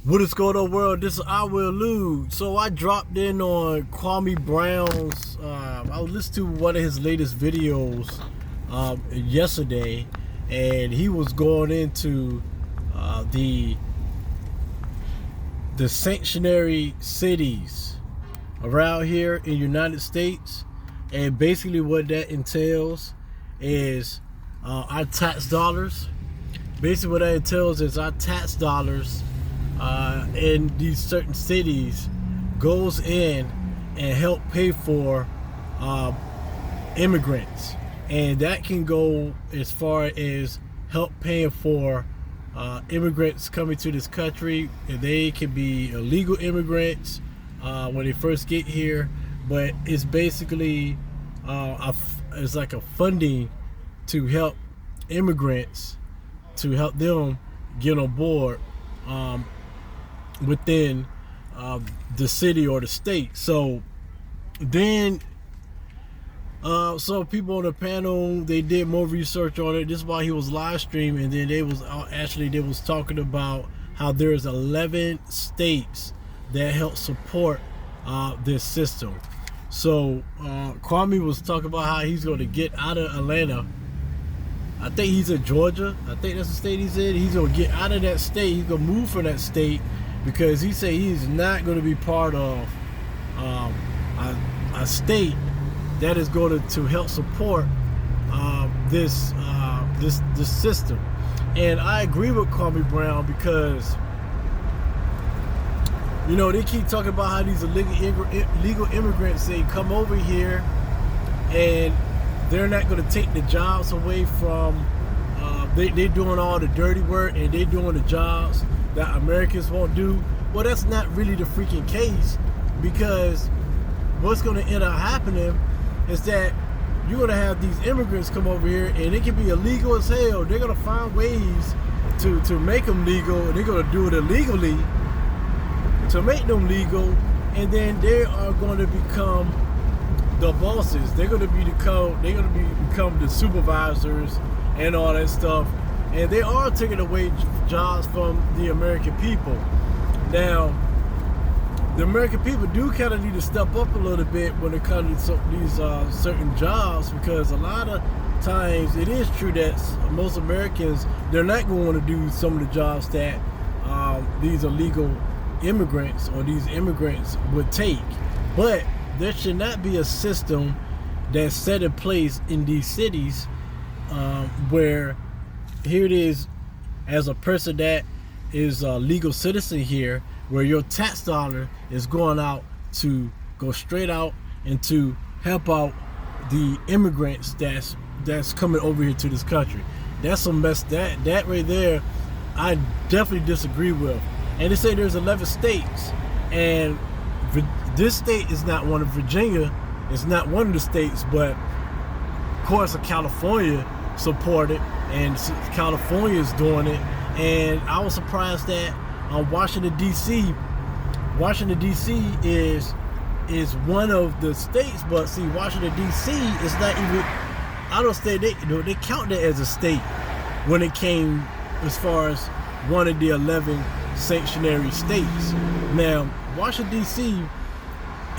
What is going on, world? This is I Will Lose. So I dropped in on Kwame Brown's. I was listening to one of his latest videos yesterday, and he was going into the sanctuary cities around here in the United States, and basically what that entails is our tax dollars. Basically, what that entails is our tax dollars in these certain cities goes in and help pay for immigrants, and that can go as far as help paying for immigrants coming to this country. And they can be illegal immigrants when they first get here, but it's basically it's like a funding to help immigrants, to help them get on board within the city or the state. So then so people on the panel, they did more research on it. This is why he was live streaming, and then they was talking about how there's 11 states that help support this system. So Kwame was talking about how he's going to get out of Atlanta. I think he's in Georgia. I think that's the state he's in. He's going to get out of that state. He's going to move from that state because he said he's not going to be part of a state that is going to help support this system. And I agree with Kwame Brown because, you know, they keep talking about how these illegal immigrants, they come over here and they're not going to take the jobs away from, they're doing all the dirty work and they're doing the jobs that Americans won't do. Well, that's not really the freaking case, because what's going to end up happening is that you're going to have these immigrants come over here and it can be illegal as hell. They're going to find ways to make them legal, and they're going to do it illegally to make them legal, and then they are going to become the bosses. They're going to become the supervisors and all that stuff, and they are taking away jobs from the American people. Now, the American people do kind of need to step up a little bit when it comes to these certain jobs, because a lot of times it is true that most Americans, they're not going to want to do some of the jobs that these illegal immigrants or these immigrants would take. But there should not be a system that's set in place in these cities where here it is, as a person that is a legal citizen here, where your tax dollar is going out to go straight out and to help out the immigrants that's coming over here to this country. That's a mess. That right there, I definitely disagree with. And they say there's 11 states, and this state is not one of Virginia. It's not one of the states, but of course, California supported, and California is doing it. And I was surprised that Washington D.C. is one of the states, but see, Washington D.C. is not even. I don't say they count that as a state when it came as far as one of the 11 sanctuary states. Now, Washington D.C.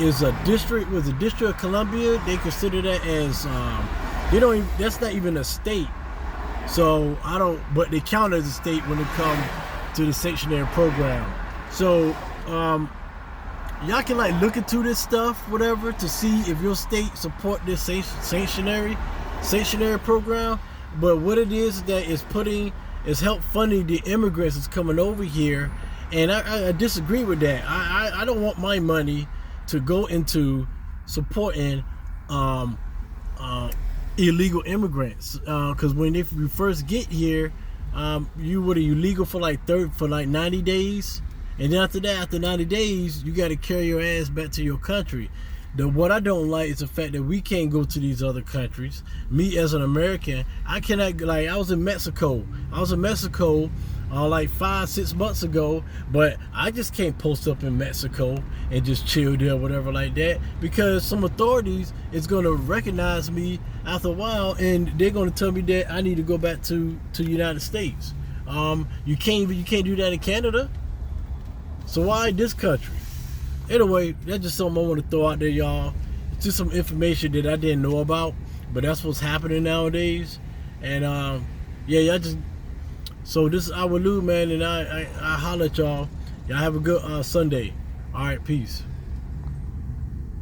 is a district, was a District of Columbia. They consider that as that's not even a state. So but they count as a state when it comes to the sanctuary program. So y'all can like look into this stuff, whatever, to see if your state support this sanctuary program. But what it is that is help funding the immigrants that's coming over here, and I disagree with that. I don't want my money to go into supporting illegal immigrants, because when you first get here, you were illegal for like 90 days, and then after 90 days, you got to carry your ass back to your country. What I don't like is the fact that we can't go to these other countries. Me as an American, I cannot. Like, I was in Mexico like 5-6 months ago, but I just can't post up in Mexico and just chill there, whatever like that, because some authorities is going to recognize me after a while, and they're going to tell me that I need to go back to the United States. You can't do that in Canada. So why this country? Anyway, that's just something I want to throw out there, y'all. It's just some information that I didn't know about, but that's what's happening nowadays. And yeah, y'all just. So this is our Lou, man, and I holler at y'all. Y'all have a good Sunday. All right, peace.